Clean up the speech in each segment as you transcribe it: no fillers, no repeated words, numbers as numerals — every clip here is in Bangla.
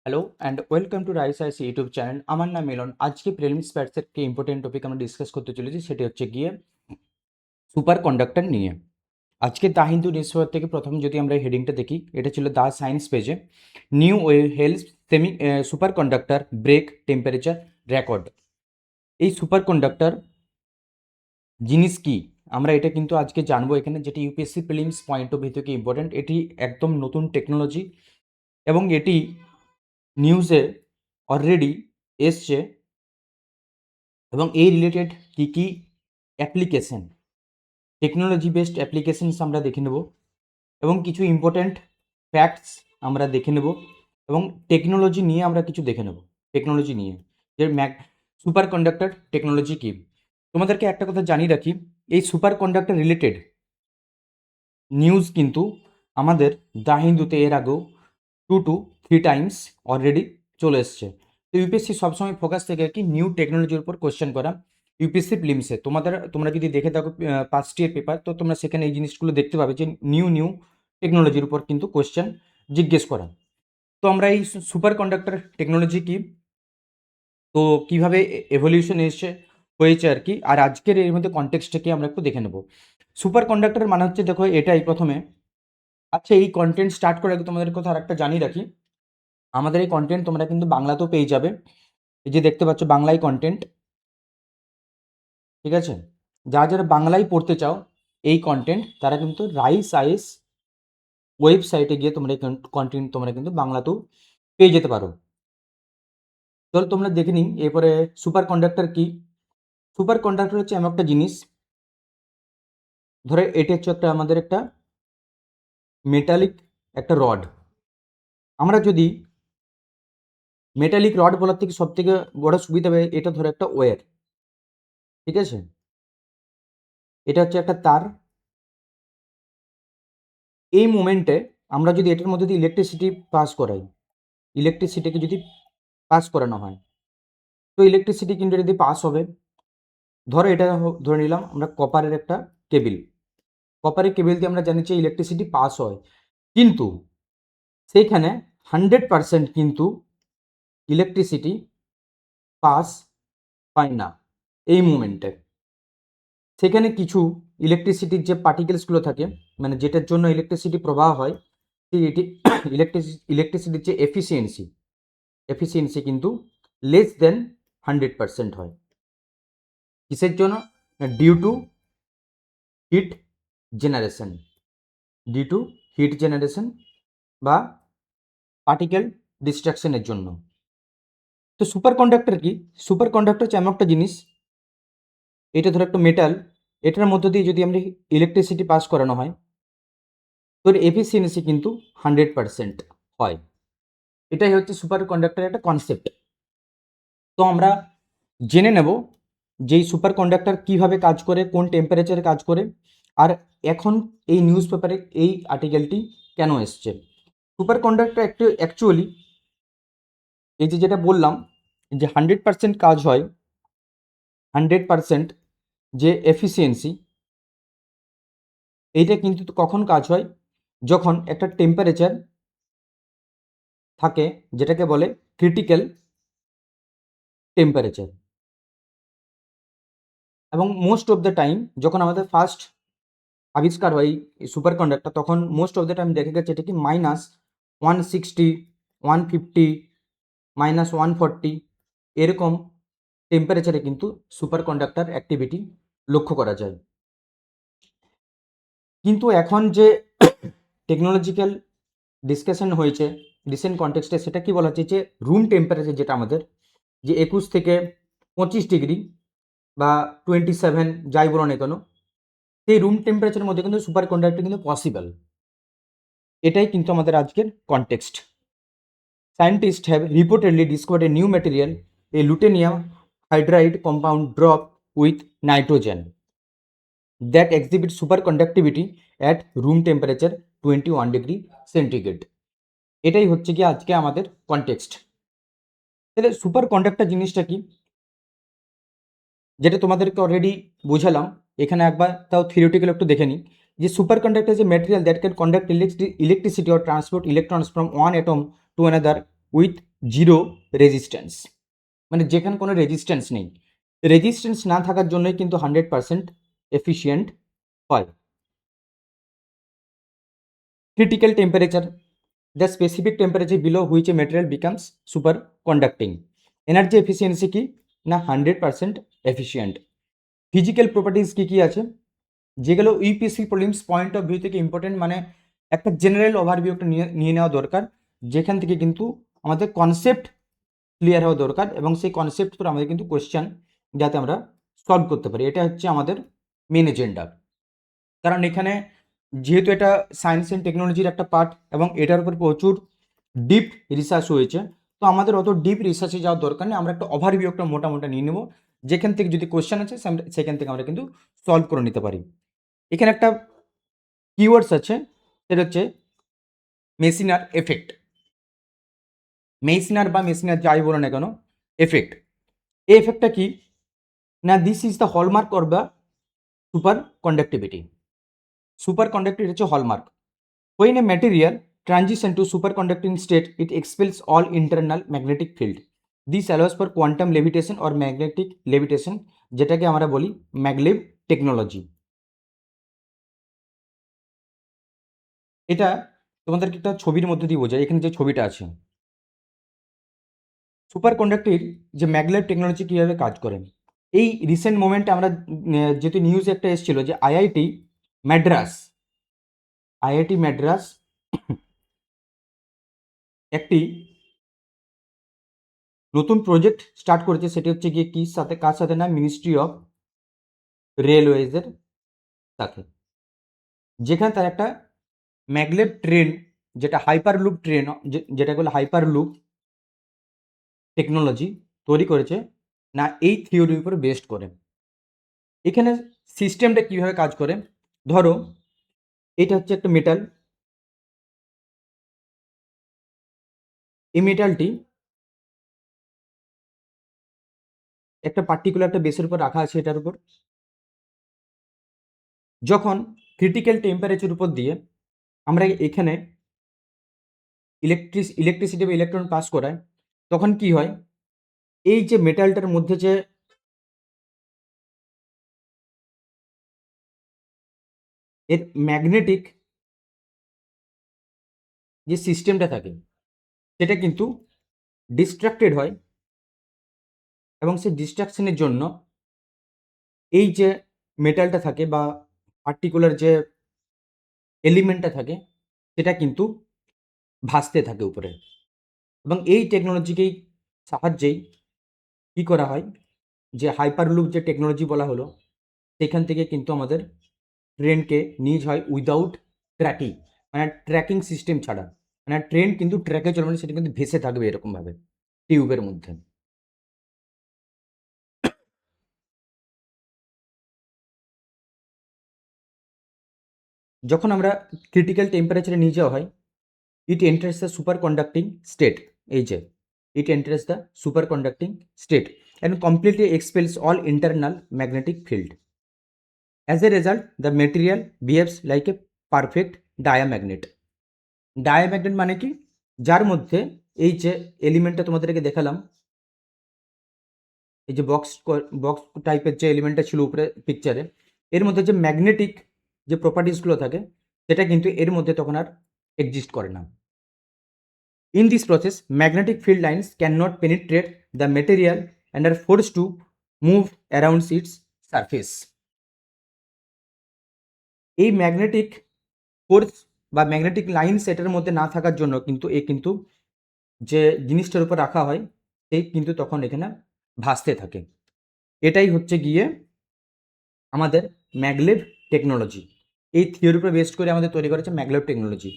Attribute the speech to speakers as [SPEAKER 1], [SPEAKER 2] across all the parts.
[SPEAKER 1] Hello and welcome to rice ice YouTube channel. আমার নাম মিলন। আজকে প্রিলিমস ব্যাচের কি ইম্পর্টেন্ট টপিক আমরা ডিসকাস করতে চলেছি, সেটি হচ্ছে গিয়ে সুপার কন্ডাক্টর নিয়ে। আজকে দ্য হিন্দু নিউজ পেপার থেকে প্রথম যদি আমরা হেডিংটা দেখি, এটা ছিল দ্য সায়েন্স পেজে। New way hails semi superconductor break temperature record. এই সুপার কন্ডাক্টর জিনিস কি, আমরা এটা কিন্তু আজকে জানবো এখানে, যেটি UPSC prelims point of view থেকে ইম্পর্টেন্ট। এটি একদম নতুন টেকনোলজি এবং এটি নিউজে অলরেডি এসছে এবং এই রিলেটেড কী কী অ্যাপ্লিকেশন, টেকনোলজি বেসড অ্যাপ্লিকেশনস আমরা দেখে নেব এবং কিছু ইম্পর্ট্যান্ট ফ্যাক্টস আমরা দেখে নেব এবং টেকনোলজি নিয়ে আমরা কিছু দেখে নেব। টেকনোলজি নিয়ে যে সুপার কন্ডাক্টর টেকনোলজি কি, তোমাদেরকে একটা কথা জানিয়ে রাখি, এই সুপার কন্ডাক্টর রিলেটেড নিউজ কিন্তু আমাদের দ্য হিন্দুতে এর আগেও 2 to 3 টাইমস অলরেডি চলে এসছে। তো ইউপিএসসি সবসময় ফোকাস থেকে কি নিউ টেকনোলজির উপর কোশ্চেন করা। ইউপিএসসি প্রিলিমসে তোমরা যদি দেখে থাকো পাস্ট ইয়ার পেপার, তো তোমরা সেখানে এই জিনিসগুলো দেখতে পাবে যে নিউ টেকনোলজির উপর কিন্তু কোশ্চেন জিজ্ঞেস করা। তো আমরা এই সুপার কন্ডাক্টর টেকনোলজি কি, তো কিভাবে এভলিউশন এসছে হয়েছে আর কি, আর আজকের এর মধ্যে কনটেক্সটটা কি আমরা একটু দেখে নেব। সুপার কন্ডাক্টরের মানে হচ্ছে, দেখো এটাই প্রথমে। আচ্ছা, এই কন্টেন্ট স্টার্ট করে আগে তোমাদের কথা আর একটা জানিয়ে রাখি, আমাদের এই কন্টেন্ট তোমরা কিন্তু বাংলাতেও পেয়ে যাবে। এই যে দেখতে পাচ্ছ বাংলায় কন্টেন্ট, ঠিক আছে? যারা বাংলায় পড়তে চাও এই কন্টেন্ট, তারা কিন্তু রাইস আইএস ওয়েবসাইটে গিয়ে তোমরা এই কন্টেন্ট তোমরা কিন্তু বাংলাতেও পেয়ে যেতে পারো। চলো তোমরা দেখে নিই এরপরে সুপার কন্ডাক্টর কি। সুপার কন্ডাক্টর হচ্ছে এমন একটা জিনিস, ধরে এটা হচ্ছে আমাদের একটা মেটালিক একটা রড। আমরা যদি মেটালিক রড বলার থেকে সব থেকে বড় সুবিধা হবে, এটা ধরে একটা ওয়্যার, ঠিক আছে? এটা হচ্ছে একটা তার। এই মোমেন্টে আমরা যদি এটার মধ্যে দিয়ে ইলেকট্রিসিটি পাস করাই, ইলেকট্রিসিটিকে যদি পাস করানো হয়, তো ইলেকট্রিসিটি কিন্তু যদি পাস হবে, ধরো এটা ধরে নিলাম আমরা কপারের একটা কেবিল, কপারের কেবিল দিয়ে আমরা জানি যে ইলেকট্রিসিটি পাস হয়, কিন্তু সেইখানে 100% কিন্তু ইলেকট্রিসিটি পাস হয় না এই মোমেন্টে। সেখানে কিছু ইলেকট্রিসিটির যে পার্টিকেলসগুলো থাকে, মানে যেটার জন্য ইলেকট্রিসিটি প্রবাহ হয়, সেই ইলেকট্রিসিটির যে এফিসিয়েন্সি কিন্তু লেস দেন 100% হয়। কিসের জন্য? Due to heat generation, due to heat generation বা পার্টিকেল ডিস্ট্রাকশনের জন্য। তো সুপার কন্ডাক্টর কি? সুপার কন্ডাক্টর হচ্ছে এমন একটা জিনিস, এটা ধরো একটা মেটাল, এটার মধ্য দিয়ে যদি আমরা ইলেকট্রিসিটি পাস করানো হয়, তো এফিসিয়েন্সি কিন্তু 100% হয়। এটাই হচ্ছে সুপার কন্ডাক্টরের একটা কনসেপ্ট। তো আমরা জেনে নেব যে এই সুপার কন্ডাক্টর কীভাবে কাজ করে, কোন টেম্পারেচারে কাজ করে, আর এখন এই নিউজ পেপারে এই আর্টিকেলটি কেন এসছে। সুপার কন্ডাক্টর অ্যাকচুয়ালি এই যে যেটা বললাম যে 100% কাজ হয়, 100% যে এফিসিয়েন্সি, এইটা কিন্তু কখন কাজ হয়, যখন একটা টেম্পারেচার থাকে যেটাকে বলে ক্রিটিক্যাল টেম্পারেচার। এবং মোস্ট অফ দ্য টাইম যখন আমাদের ফার্স্ট আবিষ্কার হয় এই সুপার কন্ডাক্টর, তখন মোস্ট অফ দ্য টাইম দেখা গেছে এটা কি -160, 150, -140 এরকম টেম্পারেচারে কিন্তু সুপার কন্ডাক্টর অ্যাক্টিভিটি লক্ষ্য করা যায়। কিন্তু এখন যে টেকনোলজিক্যাল ডিসকাশন হয়েছে রিসেন্ট কনটেক্সটে, সেটা কি বলা হচ্ছে যে রুম টেম্পারেচার যেটা আমাদের যে 21 থেকে 25 ডিগ্রি বা 27 যাই বলো না কেন, সেই রুম টেম্পারেচারের মধ্যে কিন্তু সুপার কন্ডাক্টর কিন্তু পসিবল। এটাই কিন্তু আমাদের আজকের context. Scientists have reportedly discovered a new material, a lutetium hydride compound drop with nitrogen, that exhibits superconductivity at room temperature 21 degree centigrade. এটাই হচ্ছে কি আজকে আমাদের কনটেক্সট। তাহলে সুপার কন্ডাক্টর জিনিসটা কি, যেটা তোমাদেরকে অলরেডি বোঝালাম, এখানে একবার তাও থিওরিটিক্যাল একটু দেখে নিই। যে super conductor is a material that can conduct electricity or transport electrons from one atom to another with zero resistance, মানে যেখানে কোনো রেজিস্ট্যান্স নেই। রেজিস্ট্যান্স না থাকার জন্যই কিন্তু 100% এফিশিয়েন্ট হয়। Critical temperature, the specific temperature below which a material becomes super conducting. Energy efficiency কি না 100% এফিশিয়েন্ট। ফিজিক্যাল প্রপার্টিজ কি কি আছে, যেগুলো UPSC prelims point of view থেকে ইম্পর্টেন্ট, মানে একটা জেনারেল ওভারভিউ একটা নিয়ে নেওয়া দরকার, যেখান থেকে কিন্তু আমাদের কনসেপ্ট ক্লিয়ার হওয়া দরকার এবং সেই কনসেপ্ট পর আমাদের কিন্তু কোয়েশ্চেন যাতে আমরা সলভ করতে পারি, এটা হচ্ছে আমাদের মেন এজেন্ডা। কারণ এখানে যেহেতু এটা সায়েন্স অ্যান্ড টেকনোলজির একটা পার্ট এবং এটার উপর প্রচুর ডিপ রিসার্চ হয়েছে, তো আমাদের অত ডিপ রিসার্চে যাওয়ার দরকার নেই, আমরা একটা ওভারভিউ একটা মোটা নিয়ে নেব, যেখান থেকে যদি কোয়েশ্চেন আছে সেখান থেকে আমরা কিন্তু সলভ করে নিতে পারি। এখানে একটা কিওয়ার্ডস আছে, সেটা হচ্ছে মেসিনার এফেক্ট। মেসিনার বা মেসিনার যাই বলো না কেন, এফেক্ট, এই এফেক্টটা কি না, this is the hallmark or the super conductivity. Super conductivity হচ্ছে hallmark. When a material transition to superconducting state, it expels all internal magnetic field. This allows for quantum levitation or magnetic levitation, যেটাকে আমরা বলি ম্যাগলেভ টেকনোলজি। এটা তোমাদেরকে একটা ছবির মধ্যে দিয়ে বোঝায়, এখানে যে ছবিটা আছে, সুপার কন্ডাক্টিভ যে ম্যাগলেভ টেকনোলজি কীভাবে কাজ করে। এই রিসেন্ট মোমেন্টে আমরা যেহেতু নিউজে একটা এসেছিল যে আইআইটি ম্যাড্রাস একটি নতুন প্রজেক্ট স্টার্ট করেছে, সেটি হচ্ছে গিয়ে কি সাথে, কার সাথে না, মিনিস্ট্রি অফ রেলওয়েজের সাথে, যেখানে তার একটা ম্যাগলেভ ট্রেন, যেটা হাইপার লুপ ট্রেন, যেটা বলে হাইপার লুপ টেকনোলজি তৈরি করেছে না, এই থিওরির উপর বেস্ড করে। এখানে সিস্টেমটা কিভাবে কাজ করে, ধরো এটা হচ্ছে একটা মেটাল, এই মেটালটি একটা পার্টিকুলার একটা বেসের উপর রাখা আছে, এটার উপর যখন ক্রিটিক্যাল টেম্পারেচার উপর দিয়ে আমরা এখানে ইলেকট্রিসিটি বা ইলেকট্রন পাস করায়, তখন কি হয়, এই যে মেটালটার মধ্যে যে এর ম্যাগনেটিক যে সিস্টেমটা থাকে সেটা কিন্তু ডিস্ট্রাক্টেড হয়, এবং সেই ডিস্ট্রাকশনের জন্য এই যে মেটালটা থাকে বা পার্টিকুলার যে এলিমেন্টটা থাকে সেটা কিন্তু ভাসতে থাকে উপরে। এবং এই টেকনোলজিকেই সাহায্যেই কী করা হয়, যে হাইপারলুপ যে টেকনোলজি বলা হলো, সেখান থেকে কিন্তু আমাদের ট্রেনকে নিয়ে হয় উইদাউট ট্র্যাকিং, মানে ট্র্যাকিং সিস্টেম ছাড়া, মানে ট্রেন কিন্তু ট্র্যাকে চলবে না, সেটা কিন্তু ভেসে থাকবে এরকমভাবে টিউবের মধ্যে। যখন আমরা ক্রিটিক্যাল টেম্পারেচারে নিয়ে যাওয়া হয়, it enters the superconducting state, এই যে it enters the superconducting state and completely expels all internal magnetic field. As a result the material behaves like a perfect diamagnet. Diamagnet মানে কি, যার মধ্যে এই যে এলিমেন্টটা তোমাদেরকে দেখালাম, এই যে বক্স টাইপের যে এলিমেন্টটা ছিল উপরে পিকচারে, এর মধ্যে যে ম্যাগনেটিক যে প্রপার্টিসগুলো থাকে সেটা কিন্তু এর মধ্যে তখন আর এক্সিস্ট করে না। In this process magnetic field lines can not penetrate the material and are force to move around its surface. এই ম্যাগনেটিক ফোর্স বা ম্যাগনেটিক লাইন্স এটার মধ্যে না থাকার জন্য কিন্তু কিন্তু যে জিনিসটার উপর রাখা হয় সেই কিন্তু তখন এখানে ভাসতে থাকে। এটাই হচ্ছে গিয়ে আমাদের ম্যাগলেভ টেকনোলজি। এই থিওরির উপর বেস্ট করে আমাদের তৈরি করেছে ম্যাগলেভ টেকনোলজি।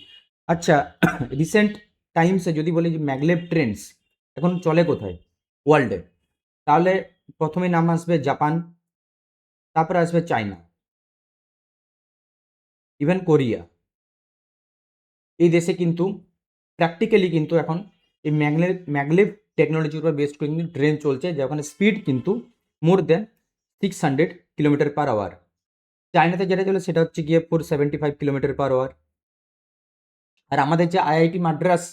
[SPEAKER 1] আচ্ছা, রিসেন্ট টাইমসে যদি বলি যে ম্যাগলেভ ট্রেন্ডস এখন চলে কোথায় ওয়ার্ল্ডে, তাহলে প্রথমে নাম আসবে জাপান, তারপরে আসবে চায়না, ইভেন কোরিয়া। এই দেশে কিন্তু প্র্যাকটিক্যালি কিন্তু এখন এই ম্যাগলেভ টেকনোলজির উপর বেস্ট করে কিন্তু ট্রেন চলছে, যেখানে স্পিড কিন্তু মোর দেন 600 কিলোমিটার পার আওয়ার। চায়নাতে যেটা চলে সেটা হচ্ছে গিয়ে 475 কিলোমিটার পার আওয়ার। আর আমাদের যে আইআইটি মাদ্রাস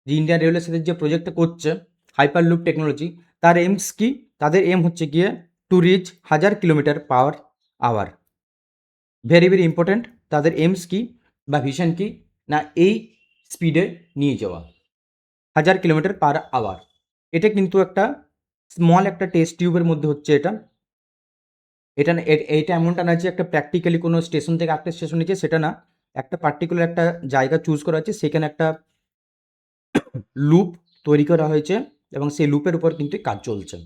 [SPEAKER 1] যে ইন্ডিয়ান রেলওয়ের সাথে যে প্রজেক্টটা করছে হাইপার লুপ টেকনোলজি, তার এইমস কি? তাদের এম হচ্ছে গিয়ে to reach 1000 kilometre per hour. Very very important. তাদের এইমস কি বা ভিশন কি? না এই স্পিডে নিয়ে যাওয়া 1000 কিলোমিটার পার আওয়ার। এটা কিন্তু একটা স্মল একটা টেস্ট টিউবের মধ্যে হচ্ছে এটা। এটা এমনটা না যে একটা প্র্যাকটিক্যালি কোনো স্টেশন থেকে একটা স্টেশন নিচ্ছে, সেটা না। একটা পার্টিকুলার একটা জায়গা চুজ করা হচ্ছে, সেখানে একটা লুপ তৈরি করা হয়েছে এবং সেই লুপের উপর কিন্তু কাজ চলছে।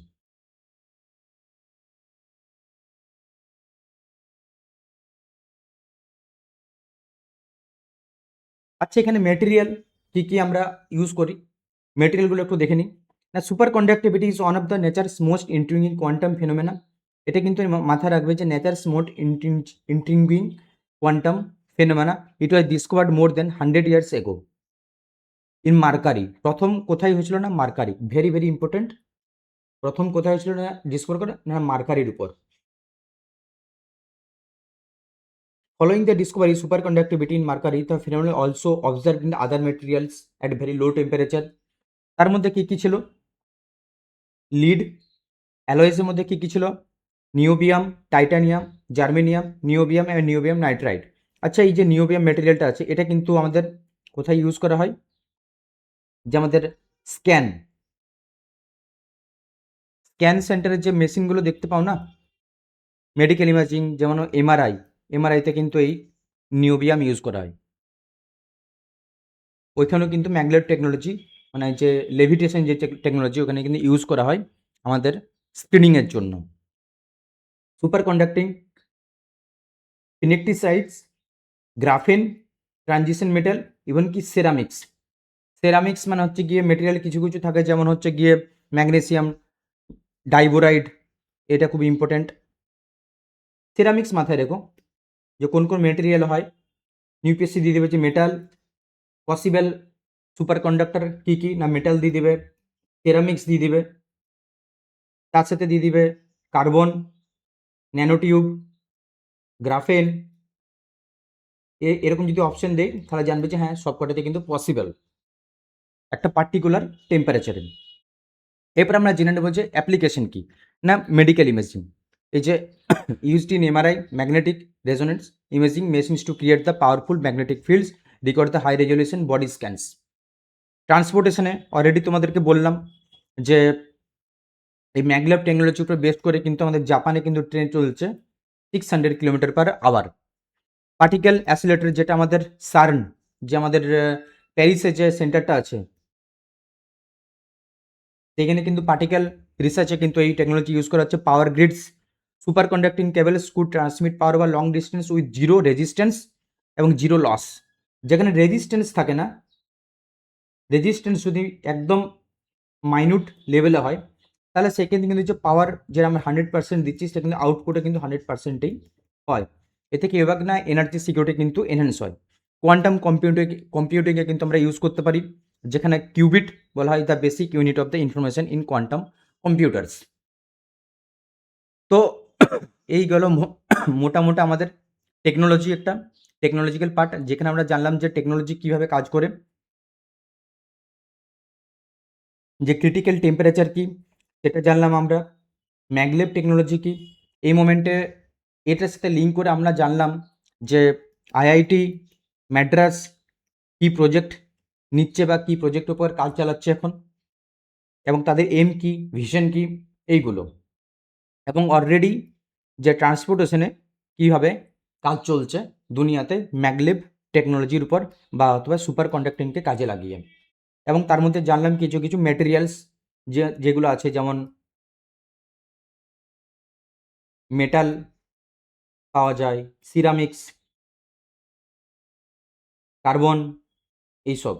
[SPEAKER 1] আচ্ছা, এখানে মেটেরিয়াল কি কি আমরা ইউজ করি, মেটেরিয়ালগুলো একটু দেখে নিই। না, superconductivity is one of the nature's most intriguing quantum phenomena. এটা কিন্তু মাথায় রাখবে যে nature's most intriguing quantum phenomena. It was discovered more than 100 years ago in mercury. প্রথম কোথায় হয়েছিল? না মার্কারি। Very very important. প্রথম কোথায় হয়েছিল না ডিসকভার করে? না মার্কারির উপর। Following the discovery superconductivity in mercury, the phenomenon also observed in other materials at very low temperature. তার মধ্যে কি কি ছিল? লিড। অ্যালয়েজের মধ্যে কি কি ছিল? নিওবিয়াম, টাইটানিয়াম, জার্মেনিয়াম, নিওবিয়াম এবং নিওবিয়াম নাইট্রাইড। আচ্ছা, এই যে নিওবিয়াম মেটেরিয়ালটা আছে, এটা কিন্তু আমাদের কোথায় ইউজ করা হয়? যে আমাদের স্ক্যান স্ক্যান সেন্টারের যে মেশিনগুলো দেখতে পাও না, মেডিকেল ইমেজিং, যেমন এমআরআইতে কিন্তু এই নিওবিয়াম ইউজ করা হয়। ওইখানেও কিন্তু ম্যাগলেট টেকনোলজি, মানে যে লেভিটেশন যে টেকনোলজি, ওখানে কিন্তু ইউজ করা হয় আমাদের স্ক্রিনিংয়ের জন্য। Superconducting insecticides, graphene, transition metal, even কি সেরামিক্স। সেরামিক্স মানে হচ্ছে গিয়ে মেটেরিয়াল কিছু কিছু থাকে, যেমন হচ্ছে গিয়ে ম্যাগনেসিয়াম ডাইবোরাইড, এটা খুব ইম্পর্ট্যান্ট। সেরামিক্স মাথায় রেখো যে কোন কোন মেটেরিয়াল হয়। ইউপিএসসি দিয়ে দেবে যে মেটাল পসিবল সুপার কন্ডাক্টর কী কী, না মেটাল দিয়ে দেবে, সেরামিক্স দিয়ে দেবে, তার সাথে দিয়ে দিবে কার্বন, ন্যানোটিউব, গ্রাফেন। এরকম যদি অপশন দেয় তাহলে জানবে যে হ্যাঁ সবকটাতে কিন্তু পসিবল একটা পার্টিকুলার টেম্পারেচারে। এরপর আমরা জেনে নেব যে অ্যাপ্লিকেশন কি, না মেডিকেল ইমেজিং। এই যে used in MRI magnetic resonance imaging machines to create the powerful magnetic fields, record the high resolution body scans. ট্রান্সপোর্টেশনে অলরেডি তোমাদেরকে বললাম যে এই ম্যাগলেভ টেকনোলজির উপর বেস করে কিন্তু আমাদের জাপানে কিন্তু ট্রেন চলছে 600 কিলোমিটার পার আওয়ার। পার্টিকেল অ্যাসিলেটর, যেটা আমাদের সার্ন, যে আমাদের প্যারিসে যে সেন্টারটা আছে, সেখানে কিন্তু পার্টিকেল রিসার্চে কিন্তু এই টেকনোলজি ইউজ করা হচ্ছে। Power grids, superconducting cables could transmit power over long distance with zero resistance এবং জিরো লস। যেখানে রেজিস্ট্যান্স থাকে না, রেজিস্ট্যান্স যদি একদম মাইনিউট লেভেলে হয়, তাহলে সেক্ষেত্রে কিন্তু যে পাওয়ার যেটা আমরা 100% দিচ্ছি, সেটা কিন্তু আউটপুটে কিন্তু 100%ই হয়। এতে কি হবে না, এনার্জি সিকিউরিটি কিন্তু এনহ্যান্স হয়। কোয়ান্টাম কম্পিউটিংয়ে কিন্তু আমরা ইউজ করতে পারি, যেখানে কিউবিট বলা হয় the basic unit of the information in quantum computers. তো এই গেল মোটামোটা আমাদের টেকনোলজি, একটা টেকনোলজিক্যাল পার্ট, যেখানে আমরা জানলাম যে টেকনোলজি কীভাবে কাজ করে, যে ক্রিটিক্যাল টেম্পারেচার কি সেটা জানলাম আমরা, ম্যাগলেভ টেকনোলজি কি। এই মোমেন্টে এটার সাথে লিঙ্ক করে আমরা জানলাম যে আইআইটি ম্যাড্রাস কি প্রজেক্ট নিচ্ছে বা কি প্রজেক্টের উপর কাজ চালাচ্ছে এখন, এবং তাদের এম কি, ভিশন কি, এইগুলো। এবং অলরেডি যে ট্রান্সপোর্টেশনে কীভাবে কাজ চলছে দুনিয়াতে ম্যাগলেভ টেকনোলজির উপর বা অথবা সুপার কন্ডাক্টিংকে কাজে লাগিয়ে। এবং তার মধ্যে জানলাম কিছু কিছু মেটেরিয়ালস যেগুলো আছে, যেমন মেটাল পাওয়া যায়, সিরামিক্স, কার্বন, এইসব।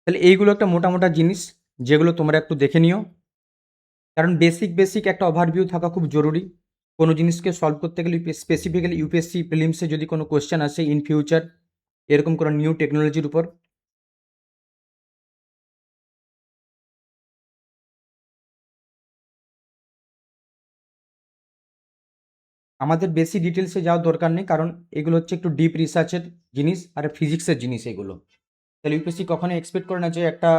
[SPEAKER 1] তাহলে এইগুলো একটা মোটা জিনিস, যেগুলো তোমরা একটু দেখে নিও, কারণ বেসিক একটা ওভারভিউ থাকা খুব জরুরি। কোনো জিনিসকে সলভ করতে গেলে স্পেসিফিক্যালি ইউপিএসসি প্রিলিমসে যদি কোনো কোয়েশ্চেন আসে ইন ফিউচার এরকম কোনো নিউ টেকনোলজির উপর, আমাদের বেশি ডিটেলসে যাওয়ার দরকার নেই, কারণ এগুলো হচ্ছে একটু ডিপ রিসার্চের জিনিস আর ফিজিক্সের জিনিস এগুলো। তাহলে ইউপিএসসি কখনোই এক্সপেক্ট করে না যে একটা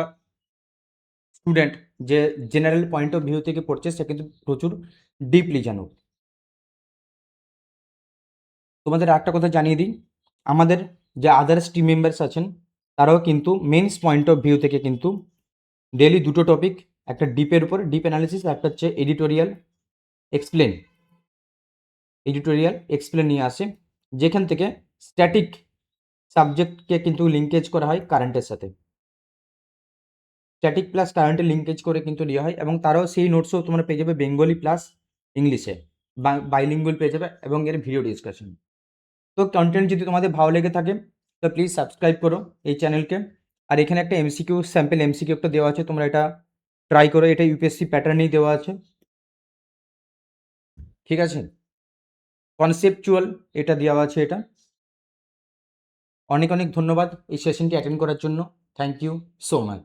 [SPEAKER 1] স্টুডেন্ট যে জেনারেল পয়েন্ট অফ ভিউ থেকে পড়ছে সে কিন্তু প্রচুর ডিপলি জানুক। তোমাদের একটা কথা জানিয়ে দিই, আমাদের যে আদার্স টিম মেম্বার্স আছেন তারাও কিন্তু মেন্স পয়েন্ট অফ ভিউ থেকে কিন্তু ডেলি দুটো টপিক, একটা ডিপের উপর ডিপ অ্যানালিসিস, একটা হচ্ছে এডিটোরিয়াল এক্সপ্লেন নিয়ে আসে, যেখান থেকে স্ট্যাটিক সাবজেক্টকে কিন্তু লিঙ্কেজ করা হয় কারেন্টের সাথে, স্ট্যাটিক প্লাস কারেন্টের লিঙ্কেজ করে কিন্তু দেওয়া হয়, এবং তারাও সেই নোটসও তোমরা পেয়ে যাবে বেঙ্গলি প্লাস ইংলিশে, বাইলিঙ্গুয়াল পেয়ে যাবে, এবং এর ভিডিও ডিসকাশন। তো কন্টেন্ট যদি তোমাদের ভালো লেগে থাকে তো প্লিজ সাবস্ক্রাইব করো এই চ্যানেলকে। আর এখানে একটা এমসিকিউ, স্যাম্পল এমসিকিউ একটা দেওয়া আছে, তোমরা এটা ট্রাই করো, এটা ইউপিএসসি প্যাটার্নেই দেওয়া আছে, ঠিক আছে? কনসেপচুয়াল এটা দেওয়া আছে এটা। অনেক অনেক ধন্যবাদ এই সেশনটি অ্যাটেন্ড করার জন্য। Thank you so much.